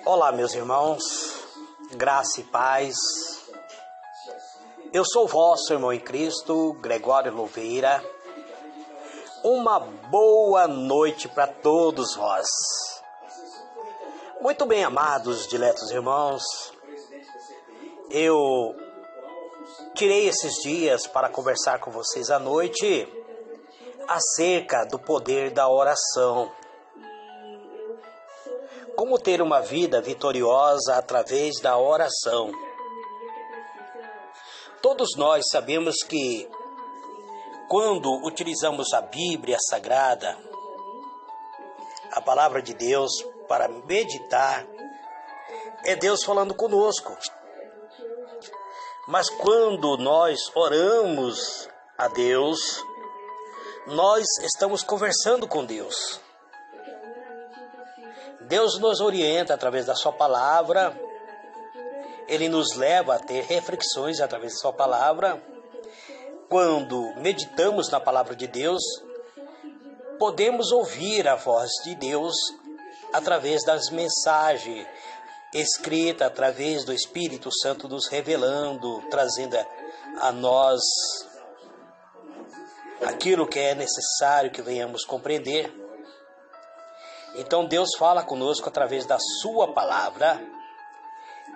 Olá, meus irmãos, graça e paz. Eu sou o vosso irmão em Cristo, Gregório Louveira. Uma boa noite para todos vós. Muito bem, amados, diletos irmãos. Eu tirei esses dias para conversar com vocês à noite acerca do poder da oração. Como ter uma vida vitoriosa através da oração. Todos nós sabemos que quando utilizamos a Bíblia Sagrada, a palavra de Deus, para meditar, é Deus falando conosco. Mas quando nós oramos a Deus, nós estamos conversando com Deus. Deus nos orienta através da sua palavra, Ele nos leva a ter reflexões através da sua palavra. Quando meditamos na palavra de Deus, podemos ouvir a voz de Deus através das mensagens escritas, através do Espírito Santo nos revelando, trazendo a nós aquilo que é necessário que venhamos compreender. Então Deus fala conosco através da sua palavra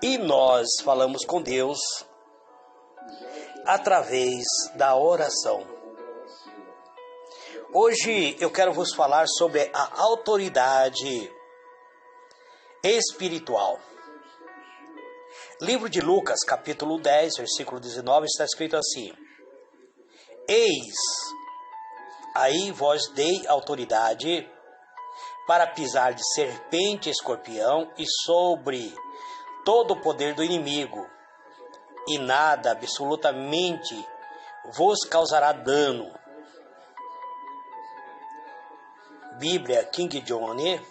e nós falamos com Deus através da oração. Hoje eu quero vos falar sobre a autoridade espiritual. Livro de Lucas, capítulo 10, versículo 19, está escrito assim: Eis, aí vos dei autoridade para pisar de serpente e escorpião e sobre todo o poder do inimigo, e nada absolutamente vos causará dano. Bíblia King James.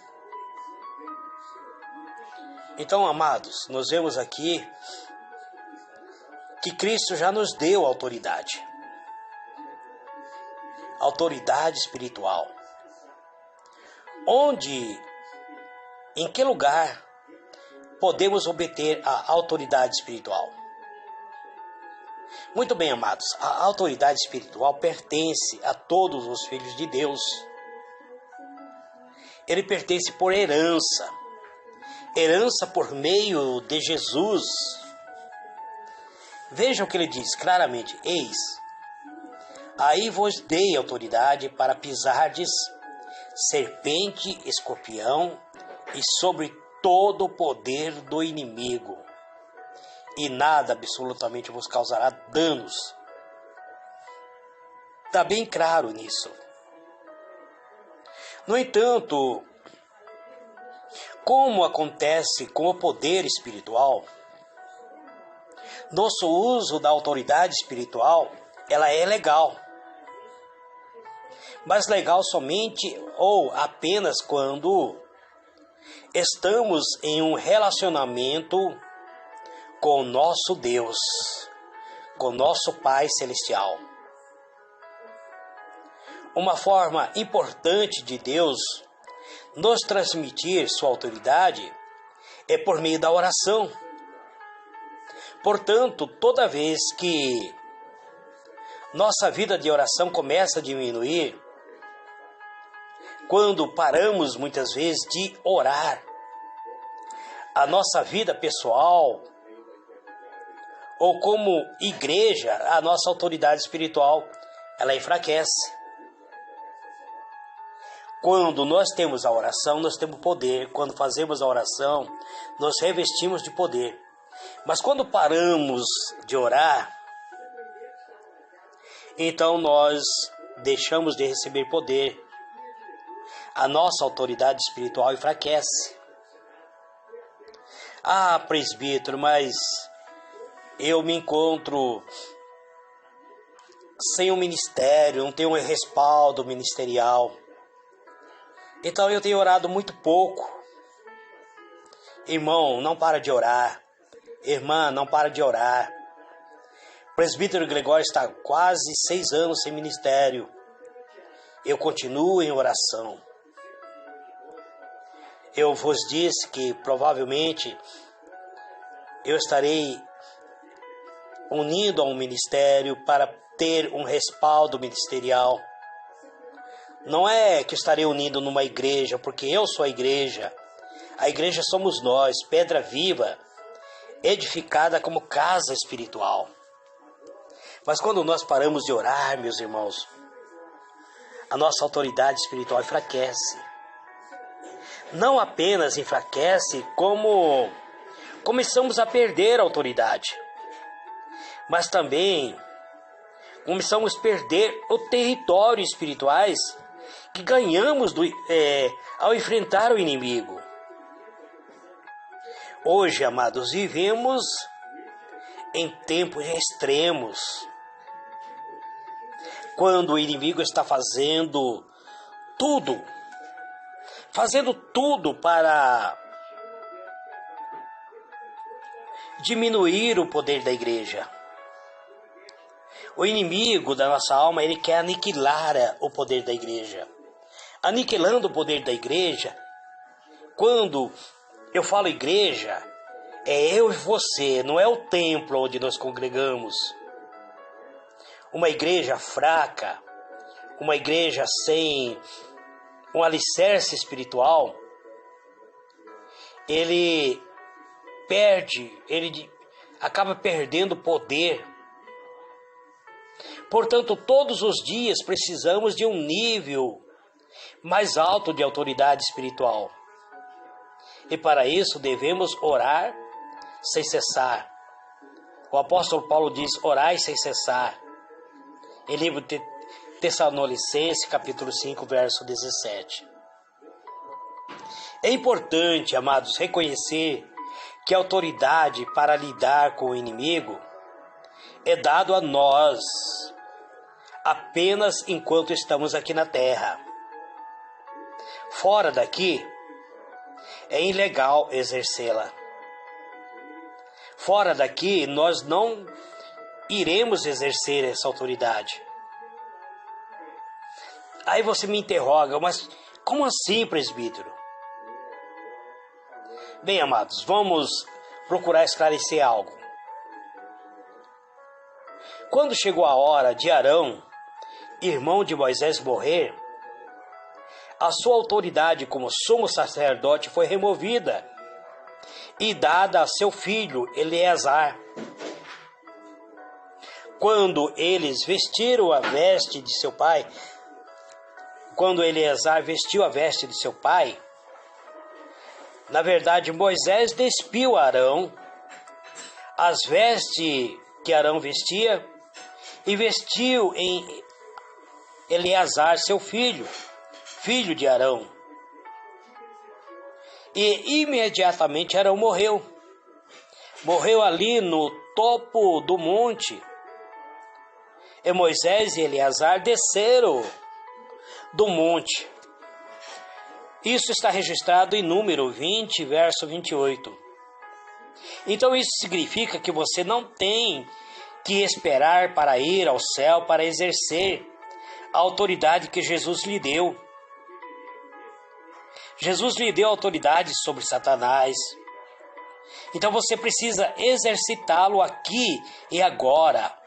Então, amados, nós vemos aqui que Cristo já nos deu autoridade. Autoridade espiritual. Em que lugar podemos obter a autoridade espiritual? Muito bem, amados, a autoridade espiritual pertence a todos os filhos de Deus. Ele pertence por herança por meio de Jesus. Veja o que ele diz claramente: Eis, aí vos dei autoridade para pisardes serpente, escorpião e sobre todo o poder do inimigo, e nada absolutamente vos causará danos. Está bem claro nisso. No entanto, como acontece com o poder espiritual, nosso uso da autoridade espiritual, ela é legal. Mas legal somente ou apenas quando estamos em um relacionamento com o nosso Deus, com o nosso Pai Celestial. Uma forma importante de Deus nos transmitir sua autoridade é por meio da oração. Portanto, toda vez que nossa vida de oração começa a diminuir, quando paramos muitas vezes de orar, a nossa vida pessoal ou como igreja, a nossa autoridade espiritual, ela enfraquece. Quando nós temos a oração, nós temos poder. Quando fazemos a oração, nós revestimos de poder. Mas quando paramos de orar, então nós deixamos de receber poder. A nossa autoridade espiritual enfraquece. Ah, presbítero, mas eu me encontro sem um ministério, não tenho um respaldo ministerial. Então eu tenho orado muito pouco. Irmão, não para de orar. Irmã, não para de orar. O presbítero Gregório está quase 6 anos sem ministério. Eu continuo em oração. eu vos disse que provavelmente eu estarei unindo a um ministério para ter um respaldo ministerial. Não é que eu estarei unindo numa igreja, porque eu sou a igreja. A igreja somos nós, pedra viva, edificada como casa espiritual. Mas quando nós paramos de orar, meus irmãos, a nossa autoridade espiritual enfraquece. Não apenas enfraquece, como começamos a perder a autoridade, mas também começamos a perder o território espirituais que ganhamos ao enfrentar o inimigo. Hoje, amados, vivemos em tempos extremos, quando o inimigo está fazendo tudo para diminuir o poder da igreja. O inimigo da nossa alma, ele quer aniquilar o poder da igreja. Aniquilando o poder da igreja, quando eu falo igreja, é eu e você, não é o templo onde nós congregamos. Uma igreja fraca, uma igreja sem um alicerce espiritual, ele acaba perdendo poder. Portanto, todos os dias precisamos de um nível mais alto de autoridade espiritual. E para isso devemos orar sem cessar. O apóstolo Paulo diz: orai sem cessar. Em livro de Tessalonicenses, capítulo 5, verso 17. É importante, amados, reconhecer que a autoridade para lidar com o inimigo é dado a nós apenas enquanto estamos aqui na terra. Fora daqui, é ilegal exercê-la. Fora daqui, nós não iremos exercer essa autoridade. Aí você me interroga, mas como assim, presbítero? Bem, amados, vamos procurar esclarecer algo. Quando chegou a hora de Arão, irmão de Moisés, morrer, a sua autoridade como sumo sacerdote foi removida e dada a seu filho Eleazar. Quando eles vestiram a veste de seu pai, quando Eleazar vestiu a veste de seu pai, na verdade Moisés despiu Arão as vestes que Arão vestia e vestiu em Eleazar, seu filho, filho de Arão. E imediatamente Arão morreu. Morreu ali no topo do monte. E Moisés e Eleazar desceram do monte. Isso está registrado em Número 20, verso 28. Então isso significa que você não tem que esperar para ir ao céu para exercer a autoridade que Jesus lhe deu. Jesus lhe deu autoridade sobre Satanás. Então você precisa exercitá-lo aqui e agora.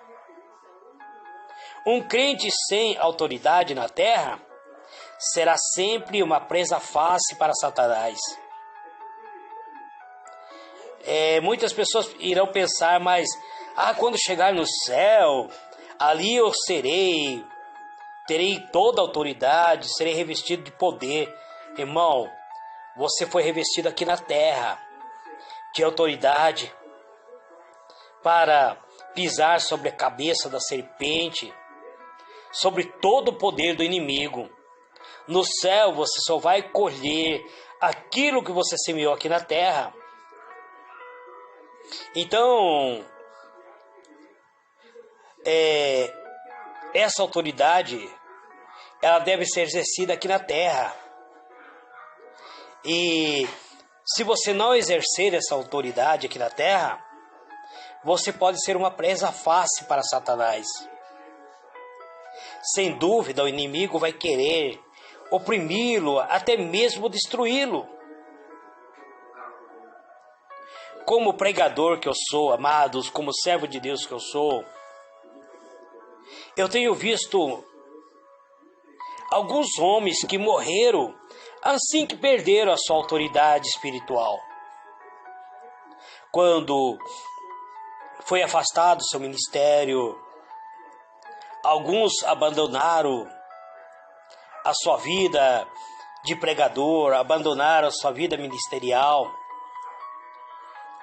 Um crente sem autoridade na terra será sempre uma presa fácil para Satanás. Muitas pessoas irão pensar, mas quando chegar no céu, ali eu terei toda a autoridade, serei revestido de poder. Irmão, você foi revestido aqui na terra de autoridade para pisar sobre a cabeça da serpente, sobre todo o poder do inimigo. No céu você só vai colher aquilo que você semeou aqui na terra. Então, essa autoridade, ela deve ser exercida aqui na terra. E se você não exercer essa autoridade aqui na terra, você pode ser uma presa fácil para Satanás. Sem dúvida, o inimigo vai querer oprimi-lo, até mesmo destruí-lo. como pregador que eu sou, amados, como servo de Deus que eu sou, eu tenho visto alguns homens que morreram assim que perderam a sua autoridade espiritual. Quando foi afastado do seu ministério, alguns abandonaram a sua vida de pregador, abandonaram a sua vida ministerial.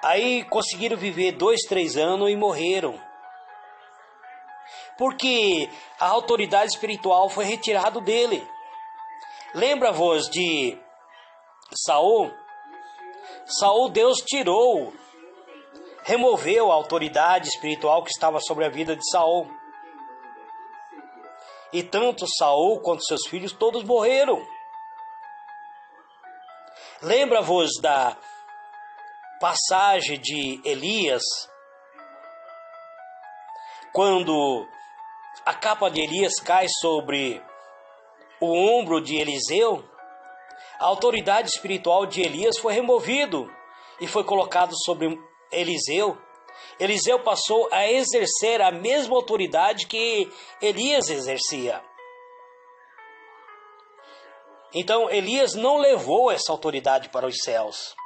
Aí conseguiram viver 2, 3 anos e morreram. Porque a autoridade espiritual foi retirada dele. Lembra-vos de Saul? Saul, Deus tirou, removeu a autoridade espiritual que estava sobre a vida de Saul. E tanto Saul quanto seus filhos todos morreram. Lembra-vos da passagem de Elias, quando a capa de Elias cai sobre o ombro de Eliseu, a autoridade espiritual de Elias foi removido e foi colocado sobre Eliseu. Eliseu passou a exercer a mesma autoridade que Elias exercia. Então Elias não levou essa autoridade para os céus.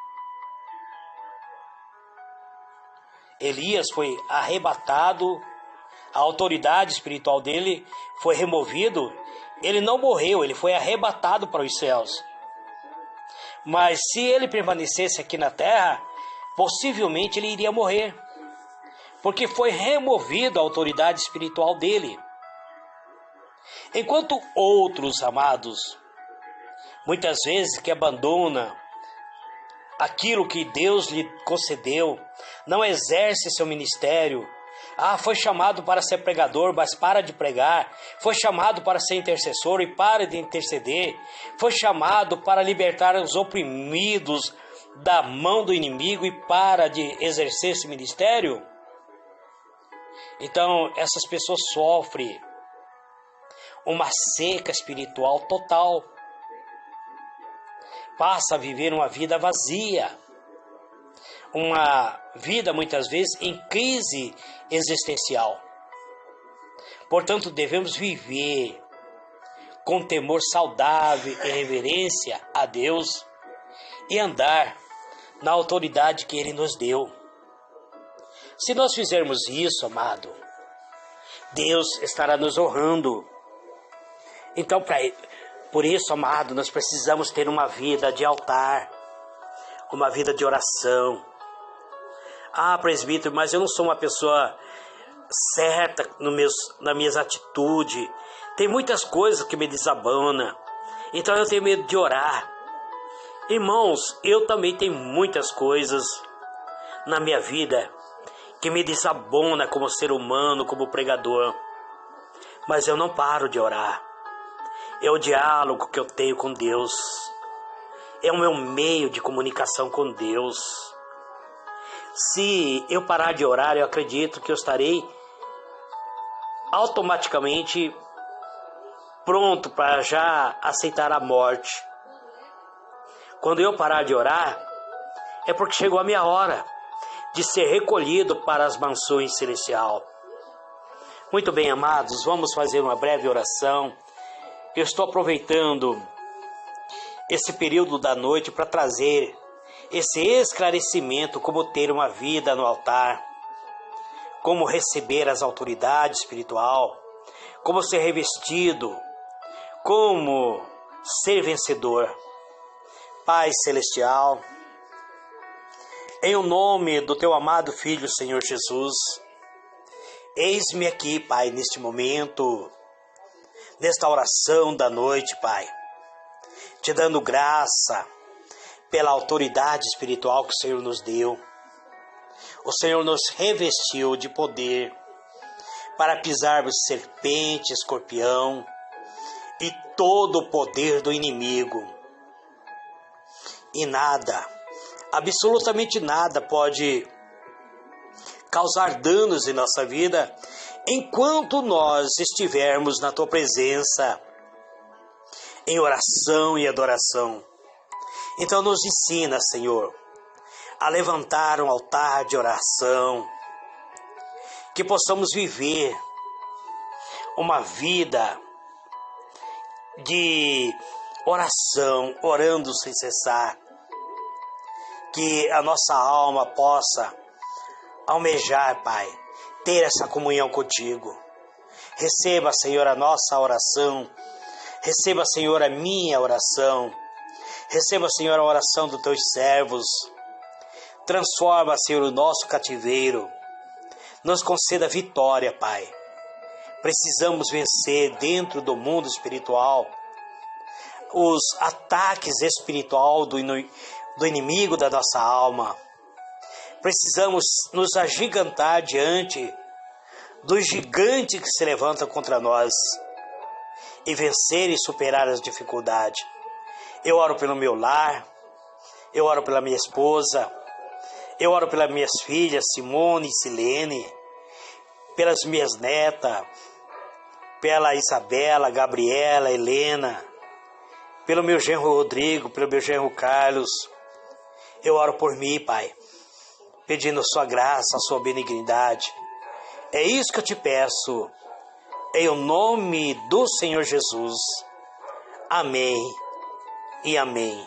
Elias foi arrebatado, a autoridade espiritual dele foi removido. Ele não morreu, ele foi arrebatado para os céus. Mas se ele permanecesse aqui na terra, possivelmente ele iria morrer, porque foi removida a autoridade espiritual dele. Enquanto outros, amados, muitas vezes que abandonam aquilo que Deus lhe concedeu, não exerce seu ministério. Foi chamado para ser pregador, mas para de pregar. Foi chamado para ser intercessor e para de interceder. Foi chamado para libertar os oprimidos da mão do inimigo e para de exercer esse ministério. Então, essas pessoas sofrem uma seca espiritual total. Passa a viver uma vida vazia, uma vida muitas vezes em crise existencial. Portanto, devemos viver com temor saudável e reverência a Deus e andar na autoridade que Ele nos deu. Se nós fizermos isso, amado, Deus estará nos honrando. Então, por isso, amado, nós precisamos ter uma vida de altar, uma vida de oração. Presbítero, mas eu não sou uma pessoa certa nas minhas atitudes. Tem muitas coisas que me desabanam, então eu tenho medo de orar. Irmãos, eu também tenho muitas coisas na minha vida que me desabona como ser humano, como pregador. Mas eu não paro de orar. É o diálogo que eu tenho com Deus. É o meu meio de comunicação com Deus. Se eu parar de orar, eu acredito que eu estarei automaticamente pronto para já aceitar a morte. Quando eu parar de orar, é porque chegou a minha hora de ser recolhido para as mansões celestiais. Muito bem, amados, vamos fazer uma breve oração. Eu estou aproveitando esse período da noite para trazer esse esclarecimento, como ter uma vida no altar, como receber as autoridades espiritual, como ser revestido, como ser vencedor. Pai Celestial, em o nome do Teu amado Filho, Senhor Jesus, eis-me aqui, Pai, neste momento, nesta oração da noite, Pai, te dando graça pela autoridade espiritual que o Senhor nos deu. O Senhor nos revestiu de poder para pisarmos serpente, escorpião e todo o poder do inimigo. E nada, absolutamente nada pode causar danos em nossa vida enquanto nós estivermos na Tua presença, em oração e adoração. Então nos ensina, Senhor, a levantar um altar de oração, que possamos viver uma vida de oração, orando sem cessar, que a nossa alma possa almejar, Pai, ter essa comunhão contigo. Receba, Senhor, a nossa oração, receba, Senhor, a minha oração, receba, Senhor, a oração dos teus servos, transforma, Senhor, o nosso cativeiro, nos conceda vitória, Pai. Precisamos vencer dentro do mundo espiritual os ataques espirituais do inimigo da nossa alma. Precisamos nos agigantar diante do gigante que se levanta contra nós e vencer e superar as dificuldades. Eu oro pelo meu lar, eu oro pela minha esposa, eu oro pelas minhas filhas, Simone e Silene, pelas minhas netas, pela Isabela, Gabriela, Helena, pelo meu genro Rodrigo, pelo meu genro Carlos. Eu oro por mim, Pai, pedindo a sua graça, a sua benignidade. É isso que eu te peço, em o nome do Senhor Jesus. Amém e amém.